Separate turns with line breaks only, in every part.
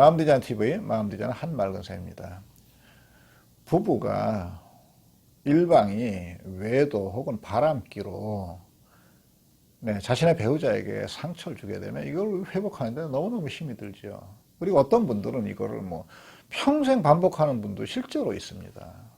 마음디자인 TV, 마음디자인 한말근사입니다. 부부가 일방이 외도 혹은 바람기로 자신의 배우자에게 상처를 주게 되면 이걸 회복하는데 너무너무 힘이 들죠. 그리고 어떤 분들은 이거를 평생 반복하는 분도 실제로 있습니다.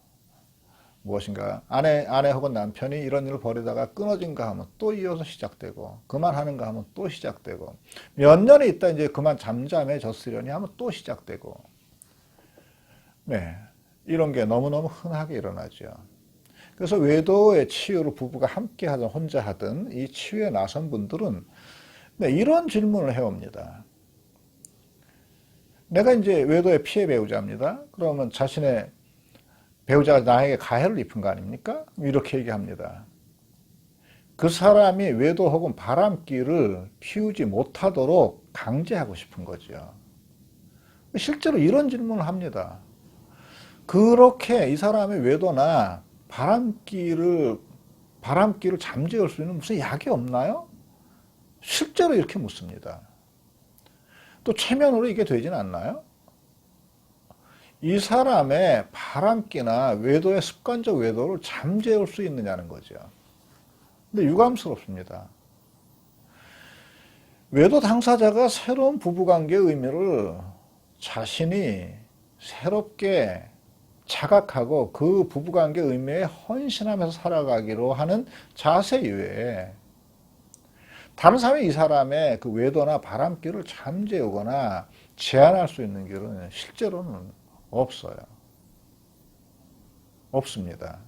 무엇인가 아내 혹은 남편이 이런 일을 벌이다가 끊어진가 하면 또 이어서 시작되고, 그만하는가 하면 또 시작되고, 몇 년이 있다 이제 그만 잠잠해졌으려니 하면 또 시작되고, 이런 게 너무너무 흔하게 일어나죠. 그래서 외도의 치유를 부부가 함께 하든 혼자 하든 이 치유에 나선 분들은 이런 질문을 해옵니다. 내가 이제 외도의 피해 배우자입니다. 그러면 자신의 배우자가 나에게 가해를 입은 거 아닙니까? 이렇게 얘기합니다. 그 사람이 외도 혹은 바람기를 피우지 못하도록 강제하고 싶은 거죠. 실제로 이런 질문을 합니다. 그렇게 이 사람의 외도나 바람기를 잠재울 수 있는 무슨 약이 없나요? 실제로 이렇게 묻습니다. 또 체면으로 이게 되지는 않나요? 이 사람의 바람기나 외도의 습관적 외도를 잠재울 수 있느냐는 거죠. 근데 유감스럽습니다. 외도 당사자가 새로운 부부관계의 의미를 자신이 새롭게 자각하고 그 부부관계의 의미에 헌신하면서 살아가기로 하는 자세 이외에 다른 사람이 이 사람의 그 외도나 바람기를 잠재우거나 제한할 수 있는 길은 실제로는 없어요. 없습니다.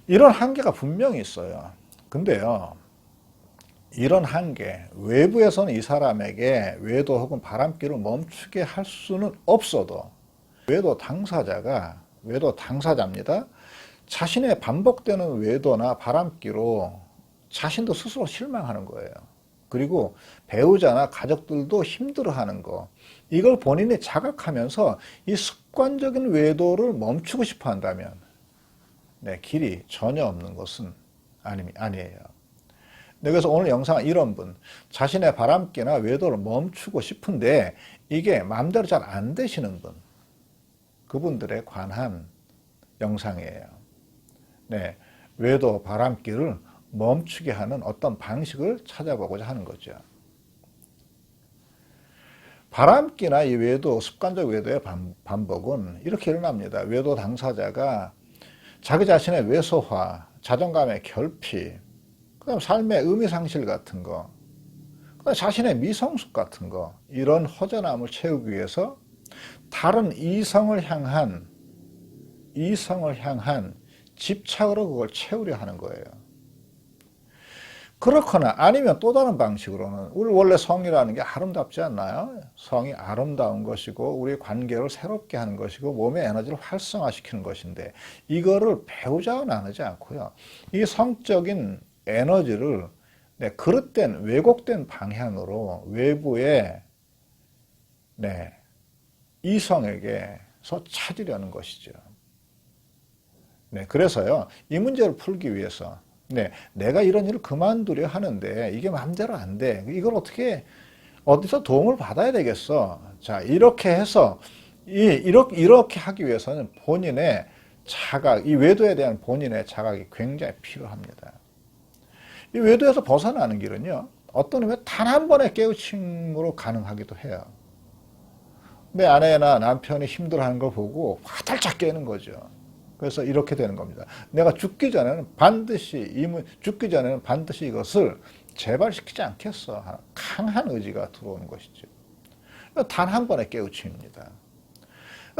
이런 한계가 분명히 있어요. 근데요, 이런 한계, 외부에서는 이 사람에게 외도 혹은 바람기를 멈추게 할 수는 없어도 외도 당사자입니다. 자신의 반복되는 외도나 바람기로 자신도 스스로 실망하는 거예요. 그리고 배우자나 가족들도 힘들어하는 거, 이걸 본인이 자각하면서 이 습관적인 외도를 멈추고 싶어 한다면 길이 전혀 없는 것은 아니에요. 그래서 오늘 영상은 이런 분, 자신의 바람기나 외도를 멈추고 싶은데 이게 마음대로 잘 안 되시는 분, 그분들에 관한 영상이에요. 외도, 바람기를 멈추게 하는 어떤 방식을 찾아보고자 하는 거죠. 바람기나 이 외도, 습관적 외도의 반복은 이렇게 일어납니다. 외도 당사자가 자기 자신의 왜소화, 자존감의 결핍, 그다음 삶의 의미상실 같은 거, 그다음 자신의 미성숙 같은 거, 이런 허전함을 채우기 위해서 다른 이성을 향한 집착으로 그걸 채우려 하는 거예요. 그렇거나 아니면 또 다른 방식으로는, 우리 원래 성이라는 게 아름답지 않나요? 성이 아름다운 것이고 우리 관계를 새롭게 하는 것이고 몸의 에너지를 활성화시키는 것인데, 이거를 배우자와 나누지 않고요, 이 성적인 에너지를 그릇된 왜곡된 방향으로 외부의 이성에게서 찾으려는 것이죠. 그래서요, 이 문제를 풀기 위해서 내가 이런 일을 그만두려 하는데 이게 마음대로 안 돼. 이걸 어디서 도움을 받아야 되겠어. 자, 이렇게 해서 이렇게 하기 위해서는 본인의 자각, 이 외도에 대한 본인의 자각이 굉장히 필요합니다. 이 외도에서 벗어나는 길은요, 어떤 의미에 단 한 번의 깨우침으로 가능하기도 해요. 내 아내나 남편이 힘들어하는 걸 보고 화들짝 깨는 거죠. 그래서 이렇게 되는 겁니다. 내가 죽기 전에는 반드시 이것을 재발시키지 않겠어. 강한 의지가 들어오는 것이죠. 단 한 번의 깨우침입니다.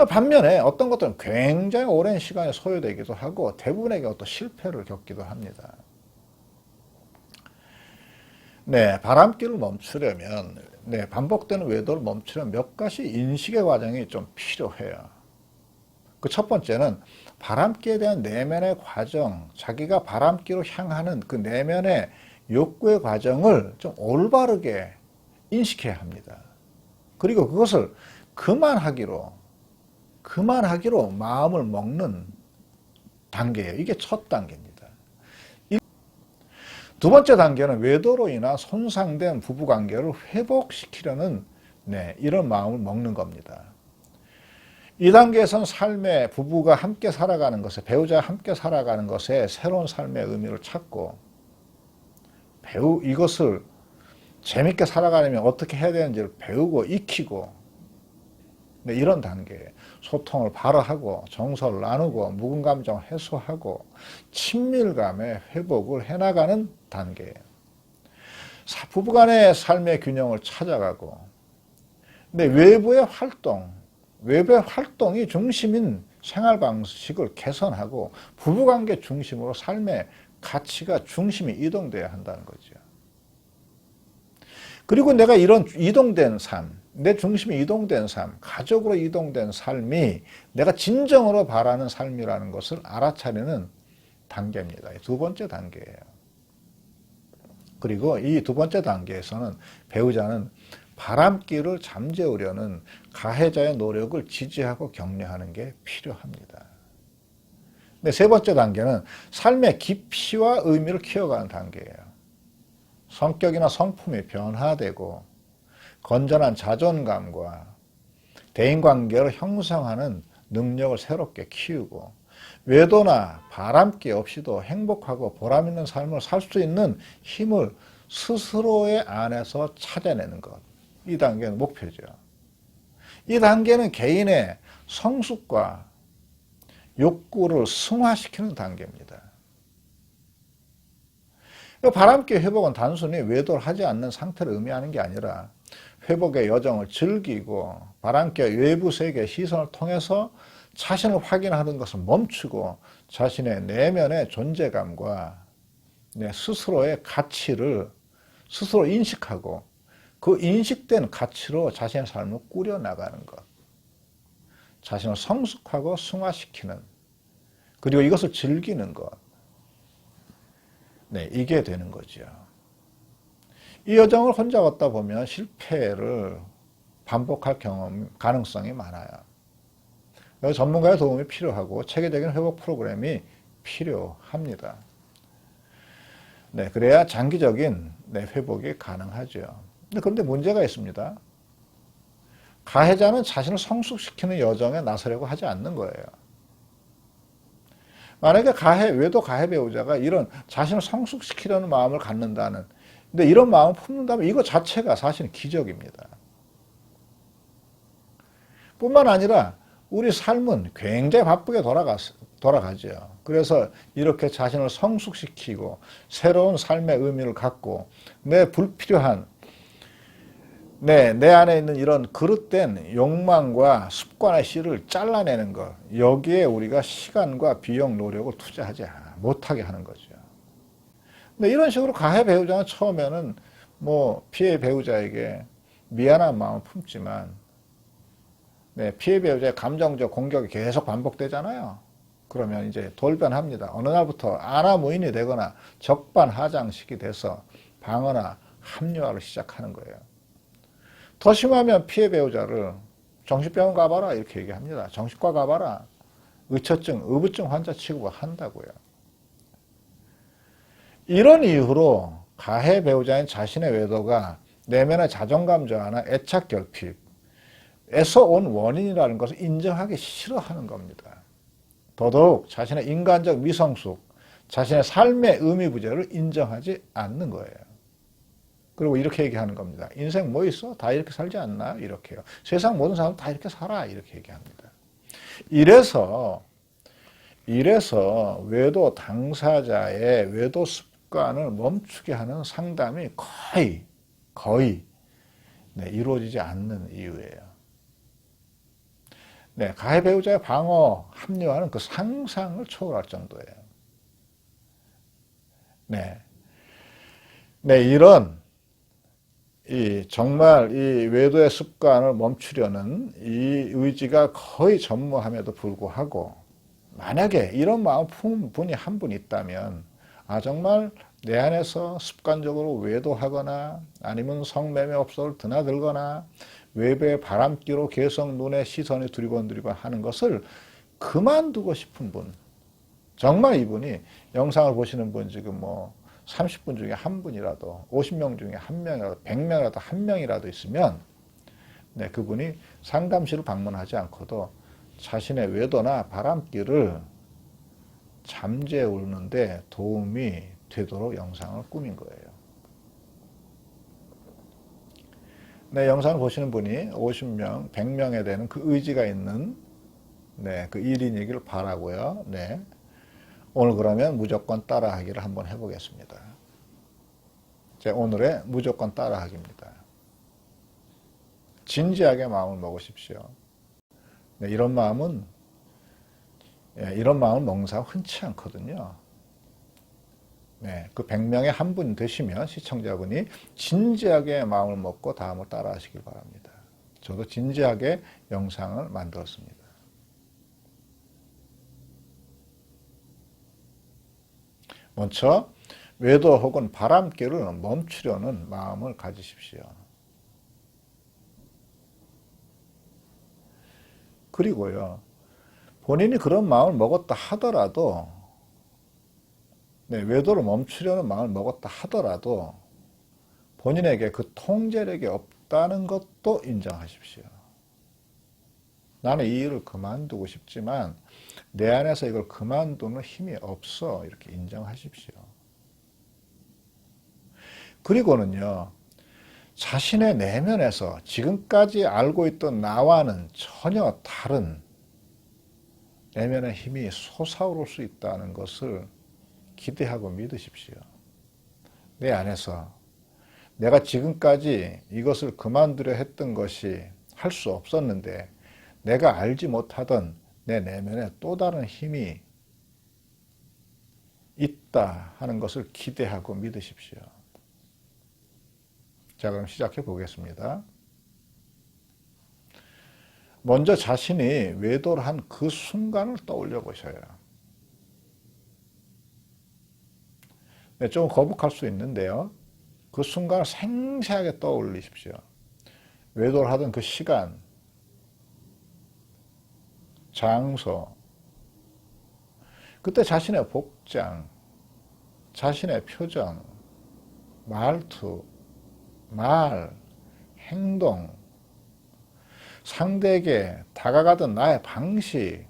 반면에 어떤 것들은 굉장히 오랜 시간이 소요되기도 하고 대부분에게 어떤 실패를 겪기도 합니다. 바람기를 멈추려면, 반복되는 외도를 멈추려면 몇 가지 인식의 과정이 좀 필요해요. 그 첫 번째는 바람기에 대한 내면의 과정, 자기가 바람기로 향하는 그 내면의 욕구의 과정을 좀 올바르게 인식해야 합니다. 그리고 그것을 그만하기로 마음을 먹는 단계예요. 이게 첫 단계입니다. 두 번째 단계는 외도로 인한 손상된 부부관계를 회복시키려는 네, 이런 마음을 먹는 겁니다. 이 단계에서는 삶의 부부가 함께 살아가는 것에, 배우자와 함께 살아가는 것에 새로운 삶의 의미를 찾고, 이것을 재밌게 살아가려면 어떻게 해야 되는지를 배우고 익히고, 네, 이런 단계에 소통을 바로 하고 정서를 나누고 묵은 감정을 해소하고 친밀감의 회복을 해나가는 단계예요. 부부간의 삶의 균형을 찾아가고, 근데 외부의 활동이 중심인 생활 방식을 개선하고 부부관계 중심으로 삶의 가치가 중심이 이동돼야 한다는 거죠. 그리고 내가 이런 이동된 삶, 내 중심이 이동된 삶, 가족으로 이동된 삶이 내가 진정으로 바라는 삶이라는 것을 알아차리는 단계입니다. 두 번째 단계예요. 그리고 이 두 번째 단계에서는 배우자는 바람길을 잠재우려는 가해자의 노력을 지지하고 격려하는 게 필요합니다. 근데 세 번째 단계는 삶의 깊이와 의미를 키워가는 단계예요. 성격이나 성품이 변화되고 건전한 자존감과 대인관계를 형성하는 능력을 새롭게 키우고 외도나 바람기 없이도 행복하고 보람있는 삶을 살 수 있는 힘을 스스로의 안에서 찾아내는 것. 이 단계는 목표죠. 이 단계는 개인의 성숙과 욕구를 승화시키는 단계입니다. 바람기 회복은 단순히 외도를 하지 않는 상태를 의미하는 게 아니라 회복의 여정을 즐기고 바람기와 외부 세계의 시선을 통해서 자신을 확인하는 것을 멈추고 자신의 내면의 존재감과 스스로의 가치를 스스로 인식하고 그 인식된 가치로 자신의 삶을 꾸려나가는 것. 자신을 성숙하고 승화시키는, 그리고 이것을 즐기는 것. 네, 이게 되는 거죠. 이 여정을 혼자 걷다 보면 실패를 반복할 가능성이 많아요. 그래서 전문가의 도움이 필요하고 체계적인 회복 프로그램이 필요합니다. 네, 그래야 장기적인 회복이 가능하죠. 그런데 문제가 있습니다. 가해자는 자신을 성숙시키는 여정에 나서려고 하지 않는 거예요. 만약에 외도 가해 배우자가 이런 자신을 성숙시키려는 마음을 갖는다는, 근데 이런 마음을 품는다면 이거 자체가 사실은 기적입니다. 뿐만 아니라 우리 삶은 굉장히 바쁘게 돌아가죠. 그래서 이렇게 자신을 성숙시키고 새로운 삶의 의미를 갖고 내 불필요한 내 안에 있는 이런 그릇된 욕망과 습관의 씨를 잘라내는 것, 여기에 우리가 시간과 비용, 노력을 투자하지 못하게 하는 거죠. 근데 이런 식으로 가해 배우자는 처음에는 피해 배우자에게 미안한 마음을 품지만, 피해 배우자의 감정적 공격이 계속 반복되잖아요. 그러면 이제 돌변합니다. 어느 날부터 아나무인이 되거나 적반하장식이 돼서 방어나 합리화를 시작하는 거예요. 더 심하면 피해 배우자를 정신병원 가봐라 이렇게 얘기합니다. 정신과 가봐라. 의처증, 의부증 환자 취급을 한다고요. 이런 이유로 가해 배우자인 자신의 외도가 내면의 자존감 저하나 애착 결핍에서 온 원인이라는 것을 인정하기 싫어하는 겁니다. 더더욱 자신의 인간적 미성숙, 자신의 삶의 의미 부재를 인정하지 않는 거예요. 그리고 이렇게 얘기하는 겁니다. 인생 뭐 있어? 다 이렇게 살지 않나? 이렇게요. 세상 모든 사람은 다 이렇게 살아. 이렇게 얘기합니다. 이래서 외도 당사자의 외도 습관을 멈추게 하는 상담이 거의 이루어지지 않는 이유예요. 가해 배우자의 방어, 합리화는 그 상상을 초월할 정도예요. 이런 정말 이 외도의 습관을 멈추려는 이 의지가 거의 전무함에도 불구하고 만약에 이런 마음 품은 분이 한 분 있다면 정말 내 안에서 습관적으로 외도하거나 아니면 성매매업소를 드나들거나 외부의 바람기로 계속 눈에 시선이 두리번두리번 하는 것을 그만두고 싶은 분, 정말 이분이 영상을 보시는 분 지금 30분 중에 한 분이라도, 50명 중에 한 명이라도, 100명이라도 한 명이라도 있으면 네, 그분이 상담실을 방문하지 않고도 자신의 외도나 바람길을 잠재우는데 도움이 되도록 영상을 꾸민 거예요. 네, 영상을 보시는 분이 50명, 100명에 되는 그 의지가 있는 네, 그 1인이길 바라고요. 네. 오늘 그러면 무조건 따라하기를 한번 해보겠습니다. 제 오늘의 무조건 따라하기입니다. 진지하게 마음을 먹으십시오. 네, 이런 마음을 먹는 사람 흔치 않거든요. 네, 그 100명에 한 분 되시면 시청자분이 진지하게 마음을 먹고 다음을 따라 하시길 바랍니다. 저도 진지하게 영상을 만들었습니다. 먼저 외도 혹은 바람길을 멈추려는 마음을 가지십시오. 그리고요, 본인이 그런 마음을 먹었다 하더라도 네, 외도를 멈추려는 마음을 먹었다 하더라도 본인에게 그 통제력이 없다는 것도 인정하십시오. 나는 이 일을 그만두고 싶지만 내 안에서 이걸 그만두는 힘이 없어. 이렇게 인정하십시오. 그리고는요, 자신의 내면에서 지금까지 알고 있던 나와는 전혀 다른 내면의 힘이 솟아오를 수 있다는 것을 기대하고 믿으십시오. 내 안에서 내가 지금까지 이것을 그만두려 했던 것이 할 수 없었는데 내가 알지 못하던 내 내면에 또 다른 힘이 있다 하는 것을 기대하고 믿으십시오. 자, 그럼 시작해 보겠습니다. 먼저 자신이 외도를 한 그 순간을 떠올려 보셔요. 네, 좀 거북할 수 있는데요. 그 순간을 생생하게 떠올리십시오. 외도를 하던 그 시간, 장소, 그때 자신의 복장, 자신의 표정, 말투, 말, 행동, 상대에게 다가가던 나의 방식,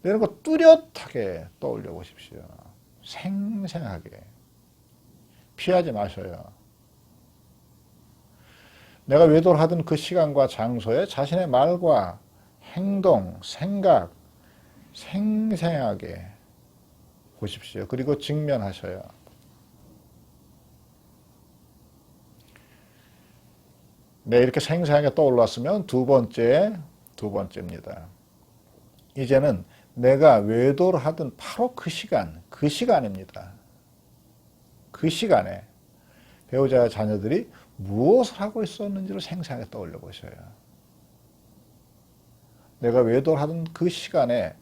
이런 거 뚜렷하게 떠올려 보십시오. 생생하게. 피하지 마셔요. 내가 외도를 하던 그 시간과 장소에 자신의 말과 행동, 생각, 생생하게 보십시오. 그리고 직면하셔요. 네, 이렇게 생생하게 떠올랐으면 두 번째입니다. 이제는 내가 외도를 하던 바로 그 시간입니다. 그 시간에 배우자와 자녀들이 무엇을 하고 있었는지를 생생하게 떠올려 보셔요. 내가 외도를 하던 그 시간에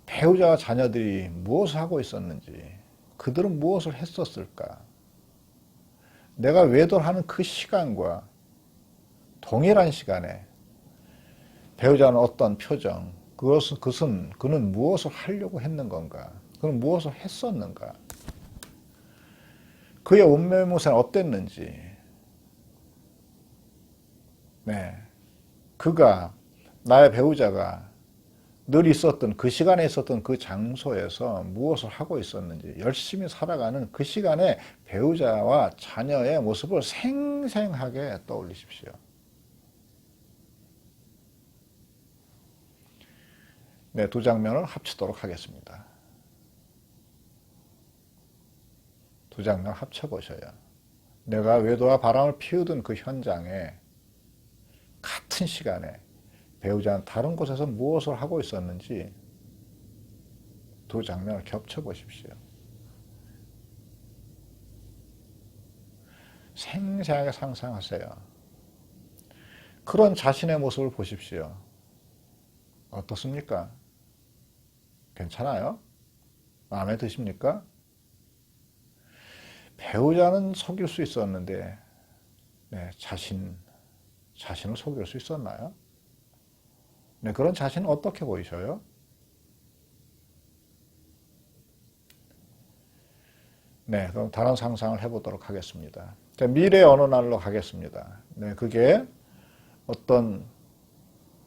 배우자와 자녀들이 무엇을 하고 있었는지, 그들은 무엇을 했었을까? 내가 외도를 하는 그 시간과 동일한 시간에 배우자는 어떤 표정, 그는 무엇을 하려고 했는 건가? 그는 무엇을 했었는가? 그의 옷매무새는 어땠는지, 네, 나의 배우자가 늘 있었던 그 시간에 있었던 그 장소에서 무엇을 하고 있었는지, 열심히 살아가는 그 시간에 배우자와 자녀의 모습을 생생하게 떠올리십시오. 네, 두 장면을 합치도록 하겠습니다. 두 장면 합쳐보셔요. 내가 외도와 바람을 피우던 그 현장에 같은 시간에 배우자는 다른 곳에서 무엇을 하고 있었는지 두 장면을 겹쳐보십시오. 생생하게 상상하세요. 그런 자신의 모습을 보십시오. 어떻습니까? 괜찮아요? 마음에 드십니까? 배우자는 속일 수 있었는데 네, 자신을 속일 수 있었나요? 네, 그런 자신은 어떻게 보이셔요? 네, 그럼 다른 상상을 해보도록 하겠습니다. 자, 미래 어느 날로 가겠습니다. 네, 그게 어떤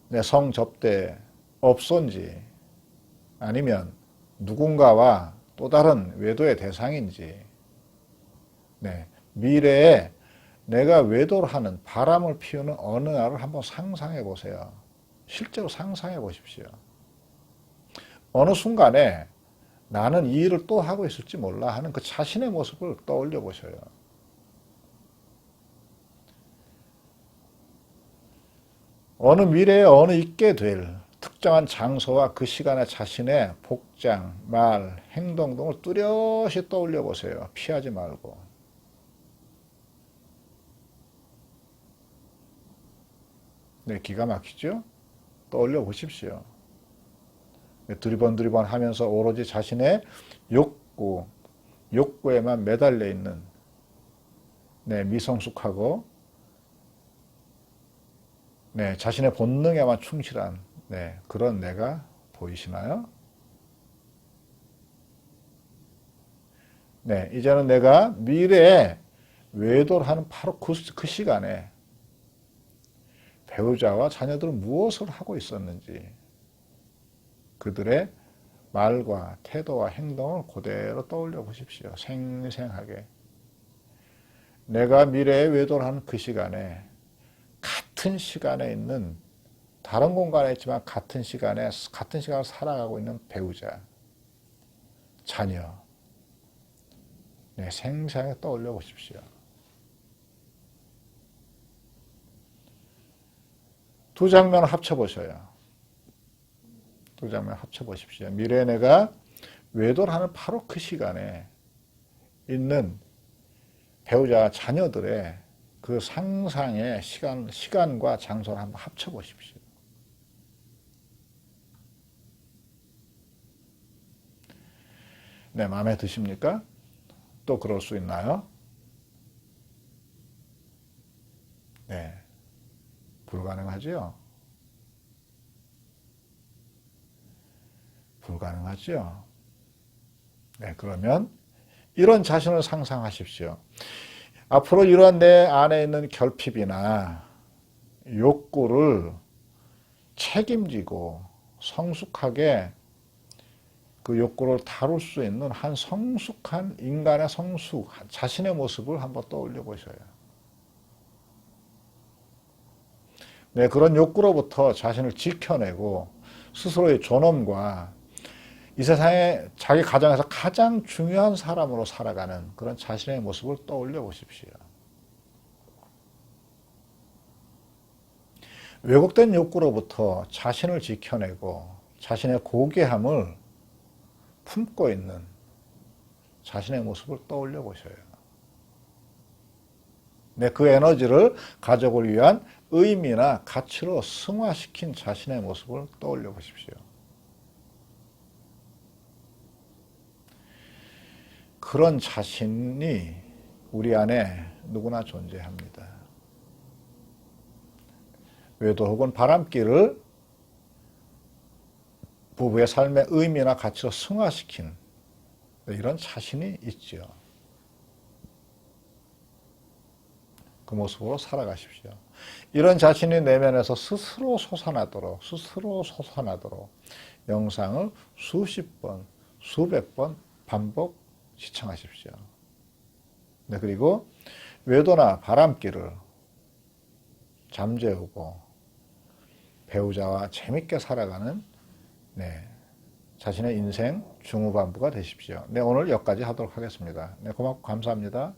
내 성접대 업소인지 아니면 누군가와 또 다른 외도의 대상인지, 네, 미래에 내가 외도를 하는 바람을 피우는 어느 날을 한번 상상해 보세요. 실제로 상상해 보십시오. 어느 순간에 나는 이 일을 또 하고 있을지 몰라 하는 그 자신의 모습을 떠올려 보셔요. 어느 미래에 어느 있게 될 특정한 장소와 그 시간에 자신의 복장, 말, 행동 등을 뚜렷이 떠올려 보세요. 피하지 말고. 네, 기가 막히죠? 떠올려 보십시오. 두리번 하면서 오로지 자신의 욕구에만 매달려 있는, 네, 미성숙하고, 네, 자신의 본능에만 충실한, 네, 그런 내가 보이시나요? 네, 이제는 내가 미래에 외도를 하는 바로 그 시간에 배우자와 자녀들은 무엇을 하고 있었는지, 그들의 말과 태도와 행동을 그대로 떠올려 보십시오. 생생하게. 내가 미래에 외도를 하는 그 시간에, 같은 시간에 있는, 다른 공간에 있지만 같은 시간을 살아가고 있는 배우자, 자녀, 네, 생생하게 떠올려 보십시오. 두 장면을 합쳐보셔요. 두 장면 합쳐보십시오. 미래에 내가 외도를 하는 바로 그 시간에 있는 배우자와 자녀들의 그 상상의 시간과 장소를 한번 합쳐보십시오. 네, 마음에 드십니까? 또 그럴 수 있나요? 네, 불가능하지요? 불가능하죠? 네, 그러면 이런 자신을 상상하십시오. 앞으로 이러한 내 안에 있는 결핍이나 욕구를 책임지고 성숙하게 그 욕구를 다룰 수 있는 한 성숙한 인간의 자신의 모습을 한번 떠올려 보셔요. 네, 그런 욕구로부터 자신을 지켜내고 스스로의 존엄과 이 세상에 자기 가정에서 가장 중요한 사람으로 살아가는 그런 자신의 모습을 떠올려 보십시오. 왜곡된 욕구로부터 자신을 지켜내고 자신의 고귀함을 품고 있는 자신의 모습을 떠올려 보셔요. 네, 그 에너지를 가족을 위한 의미나 가치로 승화시킨 자신의 모습을 떠올려 보십시오. 그런 자신이 우리 안에 누구나 존재합니다. 외도 혹은 바람길을 부부의 삶의 의미나 가치로 승화시킨 이런 자신이 있죠. 그 모습으로 살아가십시오. 이런 자신이 내면에서 스스로 솟아나도록 영상을 수십 번, 수백 번 반복 시청하십시오. 네, 그리고 외도나 바람길을 잠재우고 배우자와 재밌게 살아가는, 네, 자신의 인생 중후반부가 되십시오. 네, 오늘 여기까지 하도록 하겠습니다. 네, 고맙고 감사합니다.